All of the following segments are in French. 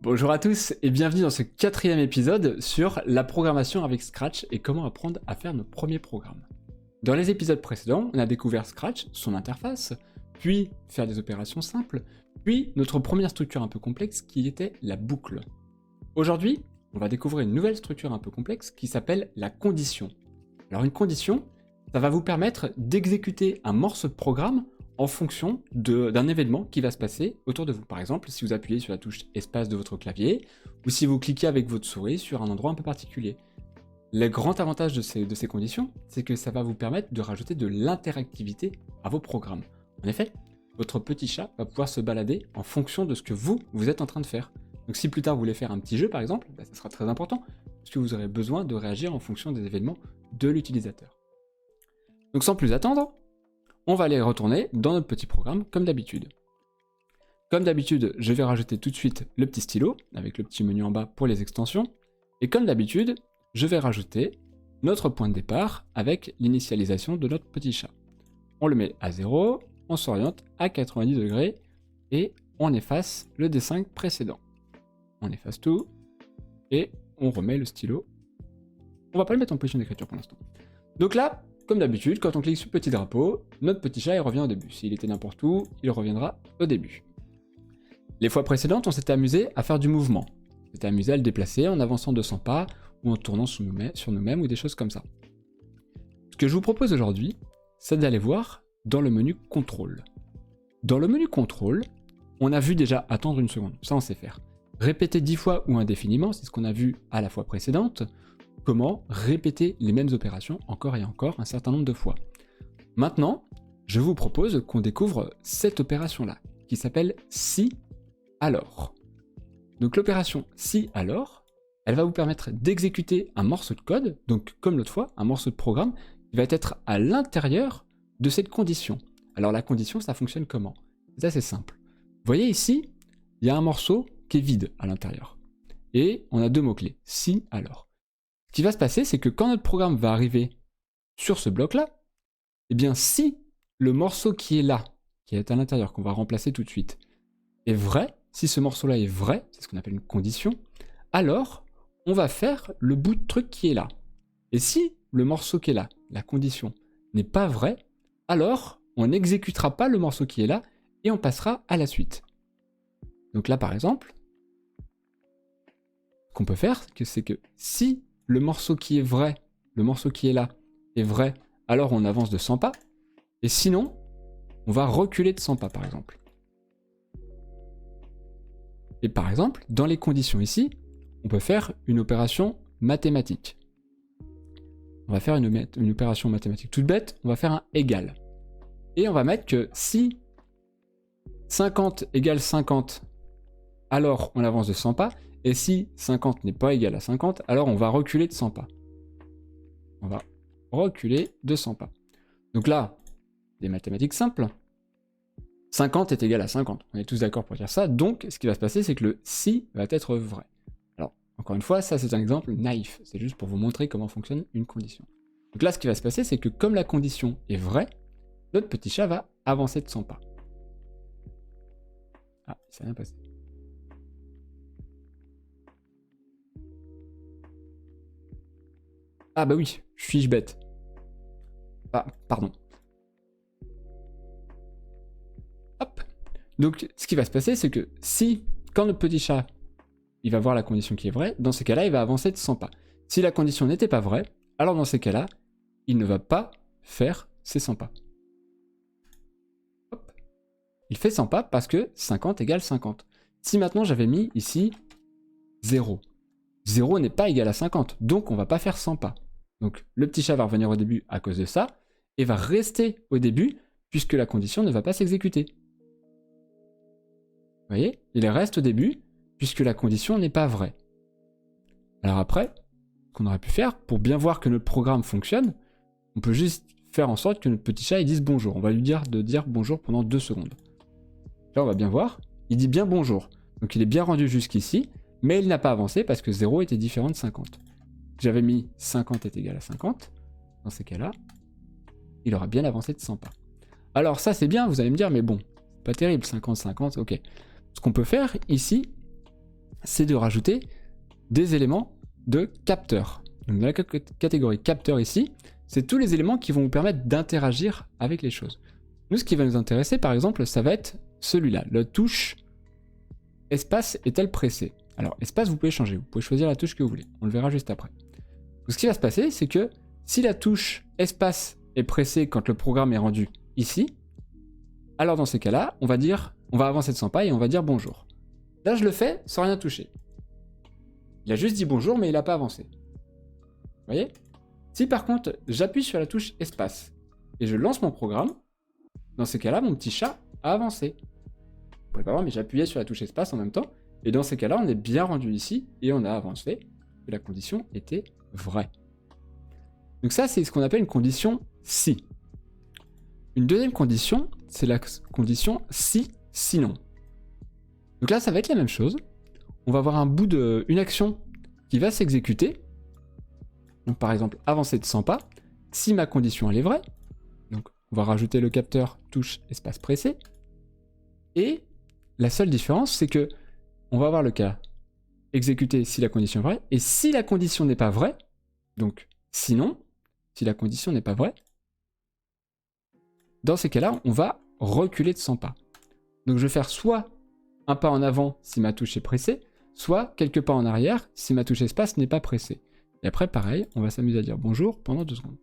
Bonjour à tous et bienvenue dans ce 4e épisode sur la programmation avec Scratch et comment apprendre à faire nos premiers programmes. Dans les épisodes précédents, on a découvert Scratch, son interface, puis faire des opérations simples, puis notre première structure un peu complexe qui était la boucle. Aujourd'hui, on va découvrir une nouvelle structure un peu complexe qui s'appelle la condition. Alors une condition, ça va vous permettre d'exécuter un morceau de programme en fonction d'un événement qui va se passer autour de vous. Par exemple, si vous appuyez sur la touche espace de votre clavier, ou si vous cliquez avec votre souris sur un endroit un peu particulier. Le grand avantage de ces conditions, c'est que ça va vous permettre de rajouter de l'interactivité à vos programmes. En effet, votre petit chat va pouvoir se balader en fonction de ce que vous êtes en train de faire. Donc si plus tard vous voulez faire un petit jeu par exemple, ça sera très important, parce que vous aurez besoin de réagir en fonction des événements de l'utilisateur. Donc sans plus attendre, on va aller retourner dans notre petit programme comme d'habitude. Comme d'habitude, je vais rajouter tout de suite le petit stylo, avec le petit menu en bas pour les extensions. Et comme d'habitude, je vais rajouter notre point de départ avec l'initialisation de notre petit chat. On le met à 0, on s'oriente à 90 degrés et on efface le dessin précédent. On efface tout et on remet le stylo. On va pas le mettre en position d'écriture pour l'instant. Donc là, comme d'habitude, quand on clique sur le petit drapeau, notre petit chat il revient au début. S'il était n'importe où, il reviendra au début. Les fois précédentes, on s'était amusé à faire du mouvement. On s'était amusé à le déplacer en avançant 200 pas ou en tournant sur nous-mêmes ou des choses comme ça. Ce que je vous propose aujourd'hui, c'est d'aller voir dans le menu contrôle. Dans le menu contrôle, on a vu déjà attendre une seconde. Ça, on sait faire. Répéter 10 fois ou indéfiniment, c'est ce qu'on a vu à la fois précédente. Comment répéter les mêmes opérations encore et encore un certain nombre de fois. Maintenant, je vous propose qu'on découvre cette opération-là, qui s'appelle si alors. Donc l'opération si alors, elle va vous permettre d'exécuter un morceau de code, donc comme l'autre fois, un morceau de programme, qui va être à l'intérieur de cette condition. Alors la condition, ça fonctionne comment? C'est assez simple. Vous voyez ici, il y a un morceau qui est vide à l'intérieur. Et on a deux mots-clés, si alors. Ce qui va se passer, c'est que quand notre programme va arriver sur ce bloc-là, eh bien si le morceau qui est là, qui est à l'intérieur, qu'on va remplacer tout de suite, est vrai, si ce morceau-là est vrai, c'est ce qu'on appelle une condition, alors on va faire le bout de truc qui est là. Et si le morceau qui est là, la condition, n'est pas vrai, alors on n'exécutera pas le morceau qui est là et on passera à la suite. Donc là, par exemple, ce qu'on peut faire, c'est que si le morceau qui est vrai, le morceau qui est là, est vrai, alors on avance de 100 pas, et sinon, on va reculer de 100 pas, par exemple. Et par exemple, dans les conditions ici, on peut faire une opération mathématique. On va faire une opération mathématique toute bête, on va faire un égal. Et on va mettre que si 50 égale 50, alors on avance de 100 pas, et si 50 n'est pas égal à 50, alors on va reculer de 100 pas. On va reculer de 100 pas. Donc là, des mathématiques simples. 50 est égal à 50. On est tous d'accord pour dire ça. Donc, ce qui va se passer, c'est que le si va être vrai. Alors, encore une fois, ça c'est un exemple naïf. C'est juste pour vous montrer comment fonctionne une condition. Donc là, ce qui va se passer, c'est que comme la condition est vraie, notre petit chat va avancer de 100 pas. Ah, il s'est rien passé. Ah bah oui, suis-je bête? Ah, pardon. Hop. Donc, ce qui va se passer, c'est que si, quand notre petit chat, il va voir la condition qui est vraie, dans ces cas-là, il va avancer de 100 pas. Si la condition n'était pas vraie, alors dans ces cas-là, il ne va pas faire ses 100 pas. Hop. Il fait 100 pas parce que 50 égale 50. Si maintenant j'avais mis ici 0, 0 n'est pas égal à 50, donc on va pas faire 100 pas. Donc le petit chat va revenir au début à cause de ça, et va rester au début, puisque la condition ne va pas s'exécuter. Vous voyez? Il reste au début, puisque la condition n'est pas vraie. Alors après, ce qu'on aurait pu faire, pour bien voir que notre programme fonctionne, on peut juste faire en sorte que notre petit chat il dise bonjour. On va lui dire de dire bonjour pendant 2 secondes. Là on va bien voir, il dit bien bonjour. Donc il est bien rendu jusqu'ici, mais il n'a pas avancé parce que 0 était différent de 50. J'avais mis 50 est égal à 50, dans ces cas-là, il aura bien avancé de 100 pas. Alors ça c'est bien, vous allez me dire, mais bon, pas terrible, 50-50, ok. Ce qu'on peut faire ici, c'est de rajouter des éléments de capteur. Donc dans la catégorie capteur ici, c'est tous les éléments qui vont vous permettre d'interagir avec les choses. Nous, ce qui va nous intéresser, par exemple, ça va être celui-là, la touche espace est-elle pressée? Alors, espace, vous pouvez changer, vous pouvez choisir la touche que vous voulez, on le verra juste après. Donc, ce qui va se passer, c'est que si la touche espace est pressée quand le programme est rendu ici, alors dans ces cas-là, on va avancer de 100 pas et on va dire bonjour. Là, je le fais sans rien toucher. Il a juste dit bonjour, mais il n'a pas avancé. Vous voyez? Si par contre, j'appuie sur la touche espace et je lance mon programme, dans ces cas-là, mon petit chat a avancé. Vous pouvez pas voir, mais j'appuyais sur la touche espace en même temps. Et dans ces cas-là, on est bien rendu ici et on a avancé que la condition était vraie. Donc ça, c'est ce qu'on appelle une condition si. Une deuxième condition, c'est la condition si, sinon. Donc là, ça va être la même chose. On va avoir un bout une action qui va s'exécuter. Donc par exemple, avancer de 100 pas. Si ma condition elle est vraie, donc on va rajouter le capteur touche espace pressé. Et la seule différence, c'est que on va avoir le cas exécuté si la condition est vraie. Et si la condition n'est pas vraie, donc sinon, si la condition n'est pas vraie, dans ces cas-là, on va reculer de 100 pas. Donc je vais faire soit un pas en avant si ma touche est pressée, soit quelques pas en arrière si ma touche espace n'est pas pressée. Et après, pareil, on va s'amuser à dire bonjour pendant 2 secondes.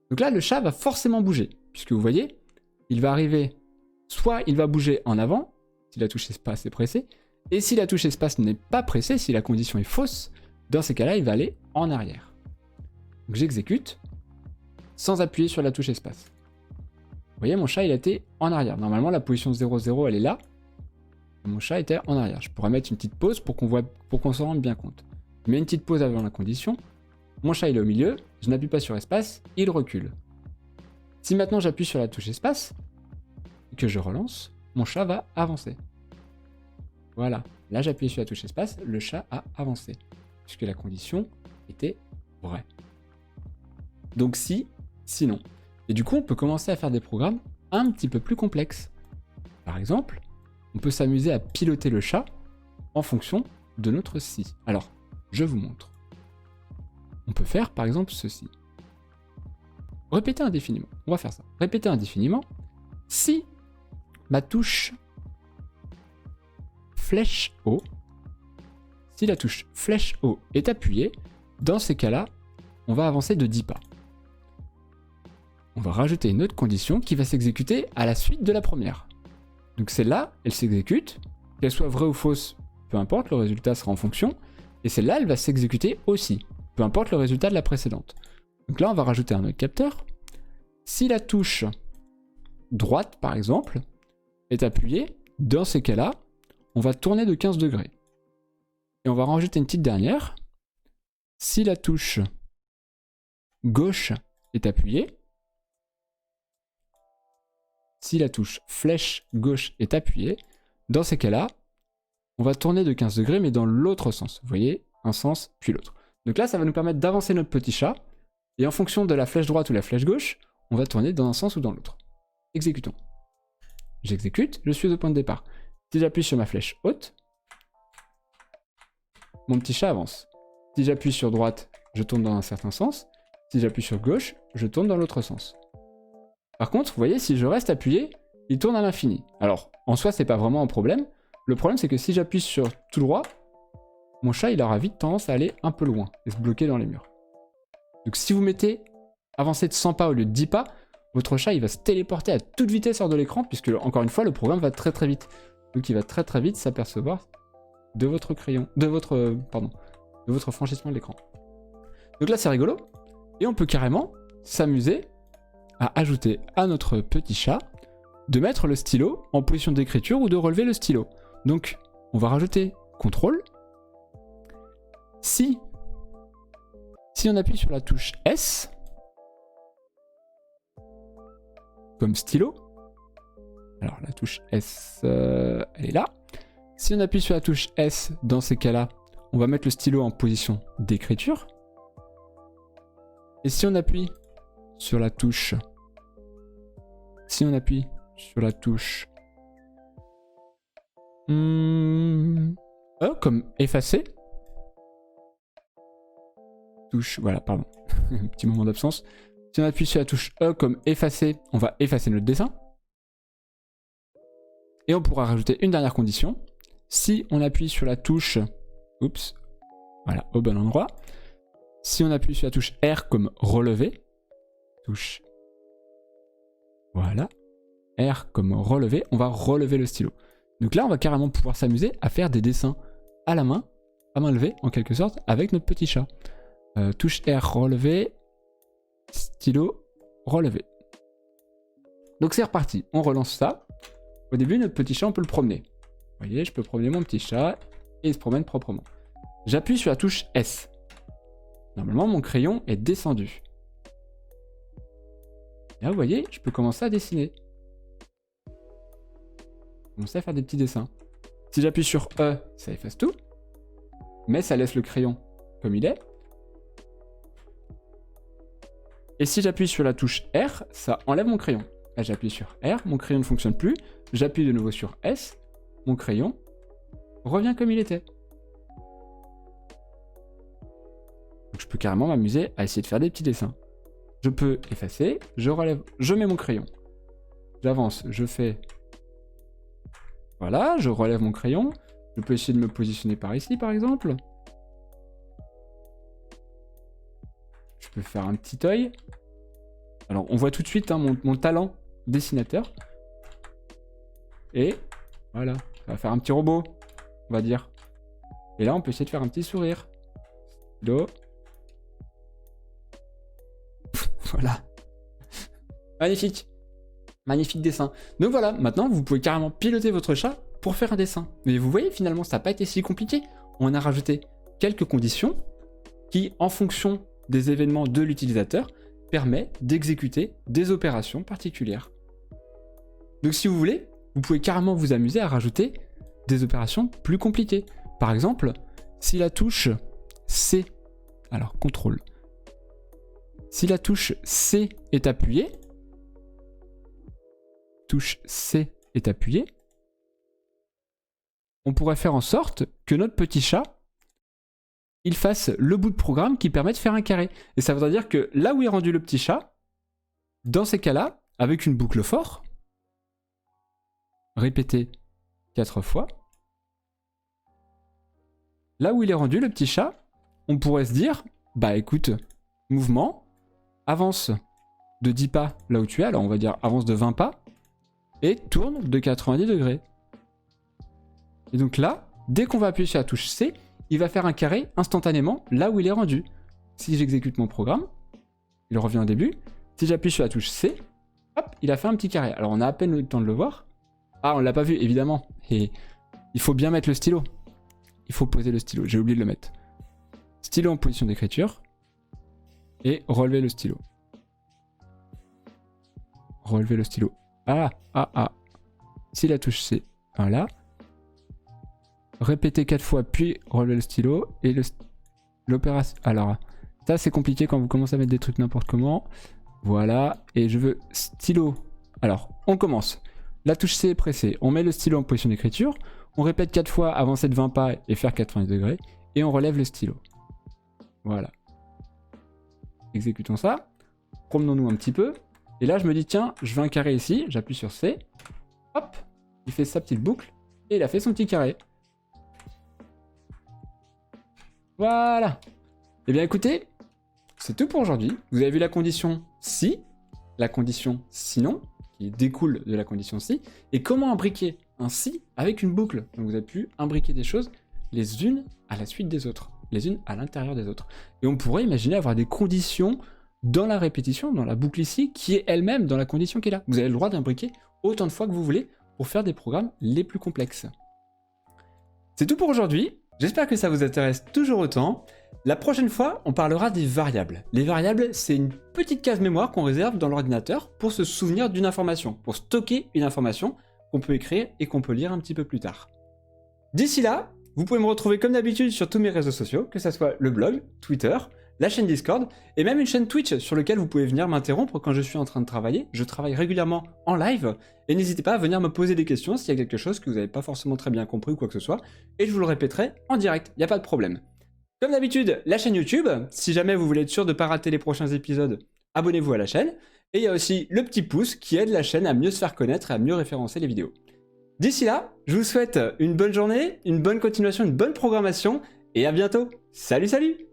Donc là, le chat va forcément bouger, puisque vous voyez, il va arriver, soit il va bouger en avant, si la touche espace est pressée, et si la touche espace n'est pas pressée, si la condition est fausse, dans ces cas-là, il va aller en arrière. Donc j'exécute, sans appuyer sur la touche espace. Vous voyez, mon chat, il était en arrière. Normalement, la position 0,0, elle est là. Mon chat était en arrière. Je pourrais mettre une petite pause pour qu'on s'en rende bien compte. Je mets une petite pause avant la condition. Mon chat, il est au milieu. Je n'appuie pas sur espace, il recule. Si maintenant j'appuie sur la touche espace, et que je relance, mon chat va avancer. Voilà. Là, j'appuie sur la touche espace, le chat a avancé. Puisque la condition était vraie. Donc si, sinon. Et du coup, on peut commencer à faire des programmes un petit peu plus complexes. Par exemple, on peut s'amuser à piloter le chat en fonction de notre si. Alors, je vous montre. On peut faire par exemple ceci. Répéter indéfiniment. On va faire ça. Répéter indéfiniment. Si ma touche flèche haut, si la touche flèche haut est appuyée, dans ces cas-là, on va avancer de 10 pas. On va rajouter une autre condition qui va s'exécuter à la suite de la première. Donc celle-là, elle s'exécute, qu'elle soit vraie ou fausse, peu importe, le résultat sera en fonction, et celle-là, elle va s'exécuter aussi, peu importe le résultat de la précédente. Donc là, on va rajouter un autre capteur. Si la touche droite, par exemple, est appuyée, dans ces cas-là, on va tourner de 15 degrés. Et on va rajouter une petite dernière. Si la touche gauche est appuyée, si la touche flèche gauche est appuyée, dans ces cas-là, on va tourner de 15 degrés, mais dans l'autre sens. Vous voyez, un sens, puis l'autre. Donc là, ça va nous permettre d'avancer notre petit chat, et en fonction de la flèche droite ou la flèche gauche, on va tourner dans un sens ou dans l'autre. Exécutons. J'exécute, je suis au point de départ. Si j'appuie sur ma flèche haute, mon petit chat avance. Si j'appuie sur droite, je tourne dans un certain sens. Si j'appuie sur gauche, je tourne dans l'autre sens. Par contre, vous voyez, si je reste appuyé, il tourne à l'infini. Alors, en soi, c'est pas vraiment un problème. Le problème, c'est que si j'appuie sur tout droit, mon chat, il aura vite tendance à aller un peu loin et se bloquer dans les murs. Donc si vous mettez avancer de 100 pas au lieu de 10 pas, votre chat, il va se téléporter à toute vitesse hors de l'écran, puisque, encore une fois, le programme va très très vite. Donc il va très très vite s'apercevoir de votre franchissement de l'écran. Donc là, c'est rigolo. Et on peut carrément s'amuser à ajouter à notre petit chat de mettre le stylo en position d'écriture ou de relever le stylo. Donc, on va rajouter CTRL. Si on appuie sur la touche S, comme stylo, alors la touche S, elle est là. Si on appuie sur la touche S, dans ces cas-là, on va mettre le stylo en position d'écriture. Et si on appuie sur la touche, E comme effacer. Touche, voilà, pardon. Un petit moment d'absence. Si on appuie sur la touche E comme effacer, on va effacer notre dessin. Et on pourra rajouter une dernière condition. Si on appuie sur la touche, oups, voilà, au bon endroit. Si on appuie sur la touche R comme relever, touche, voilà, R comme relever, on va relever le stylo. Donc là, on va carrément pouvoir s'amuser à faire des dessins à la main, à main levée, en quelque sorte, avec notre petit chat. Touche R, relever, stylo, relever. Donc c'est reparti, on relance ça. Au début, notre petit chat, on peut le promener. Vous voyez, je peux promener mon petit chat et il se promène proprement. J'appuie sur la touche S. Normalement, mon crayon est descendu. Là, vous voyez, je peux commencer à dessiner. Commencer à faire des petits dessins. Si j'appuie sur E, ça efface tout. Mais ça laisse le crayon comme il est. Et si j'appuie sur la touche R, ça enlève mon crayon. Là, j'appuie sur R, mon crayon ne fonctionne plus. J'appuie de nouveau sur S, mon crayon revient comme il était. Donc je peux carrément m'amuser à essayer de faire des petits dessins. Je peux effacer, je relève, je mets mon crayon. J'avance, je fais... Voilà, je relève mon crayon. Je peux essayer de me positionner par ici, par exemple. Je peux faire un petit œil. Alors, on voit tout de suite hein, mon talent dessinateur. Et voilà, ça va faire un petit robot, on va dire. Et là, on peut essayer de faire un petit sourire. Do. Voilà. Magnifique. Magnifique dessin. Donc voilà, maintenant, vous pouvez carrément piloter votre chat pour faire un dessin. Mais vous voyez, finalement, ça n'a pas été si compliqué. On a rajouté quelques conditions qui, en fonction des événements de l'utilisateur, permet d'exécuter des opérations particulières. Donc si vous voulez, vous pouvez carrément vous amuser à rajouter des opérations plus compliquées. Par exemple, si la touche C, alors contrôle, si la touche C est appuyée, touche C est appuyée, on pourrait faire en sorte que notre petit chat, il fasse le bout de programme qui permet de faire un carré. Et ça voudrait dire que là où est rendu le petit chat, dans ces cas-là, avec une boucle for, répétée 4 fois, là où il est rendu le petit chat, on pourrait se dire, bah écoute, mouvement, avance de 10 pas là où tu es, alors on va dire avance de 20 pas, et tourne de 90 degrés. Et donc là, dès qu'on va appuyer sur la touche C, il va faire un carré instantanément là où il est rendu. Si j'exécute mon programme, il revient au début. Si j'appuie sur la touche C, hop, il a fait un petit carré. Alors on a à peine eu le temps de le voir. Ah, on l'a pas vu, évidemment. Et il faut bien mettre le stylo. Il faut poser le stylo, j'ai oublié de le mettre. Stylo en position d'écriture. Et relever le stylo. Relever le stylo. Ah. Si la touche C, voilà. Répéter 4 fois, puis relever le stylo. Et l'opération... Alors, ça c'est compliqué quand vous commencez à mettre des trucs n'importe comment. Voilà. Et je veux stylo. Alors, on commence. La touche C est pressée. On met le stylo en position d'écriture. On répète 4 fois, avancer de 20 pas et faire 90 degrés. Et on relève le stylo. Voilà. Exécutons ça. Promenons-nous un petit peu. Et là, je me dis, tiens, je veux un carré ici. J'appuie sur C. Hop. Il fait sa petite boucle. Et il a fait son petit carré. Voilà. Eh bien, écoutez, c'est tout pour aujourd'hui. Vous avez vu la condition si, la condition sinon, qui découle de la condition si, et comment imbriquer un si avec une boucle. Donc vous avez pu imbriquer des choses les unes à la suite des autres, les unes à l'intérieur des autres. Et on pourrait imaginer avoir des conditions dans la répétition, dans la boucle ici, qui est elle-même dans la condition qui est là. Vous avez le droit d'imbriquer autant de fois que vous voulez pour faire des programmes les plus complexes. C'est tout pour aujourd'hui. J'espère que ça vous intéresse toujours autant. La prochaine fois, on parlera des variables. Les variables, c'est une petite case mémoire qu'on réserve dans l'ordinateur pour se souvenir d'une information, pour stocker une information qu'on peut écrire et qu'on peut lire un petit peu plus tard. D'ici là, vous pouvez me retrouver comme d'habitude sur tous mes réseaux sociaux, que ce soit le blog, Twitter, la chaîne Discord, et même une chaîne Twitch sur laquelle vous pouvez venir m'interrompre quand je suis en train de travailler. Je travaille régulièrement en live, et n'hésitez pas à venir me poser des questions s'il y a quelque chose que vous n'avez pas forcément très bien compris ou quoi que ce soit, et je vous le répéterai en direct, il n'y a pas de problème. Comme d'habitude, la chaîne YouTube, si jamais vous voulez être sûr de ne pas rater les prochains épisodes, abonnez-vous à la chaîne, et il y a aussi le petit pouce qui aide la chaîne à mieux se faire connaître et à mieux référencer les vidéos. D'ici là, je vous souhaite une bonne journée, une bonne continuation, une bonne programmation, et à bientôt. Salut, salut!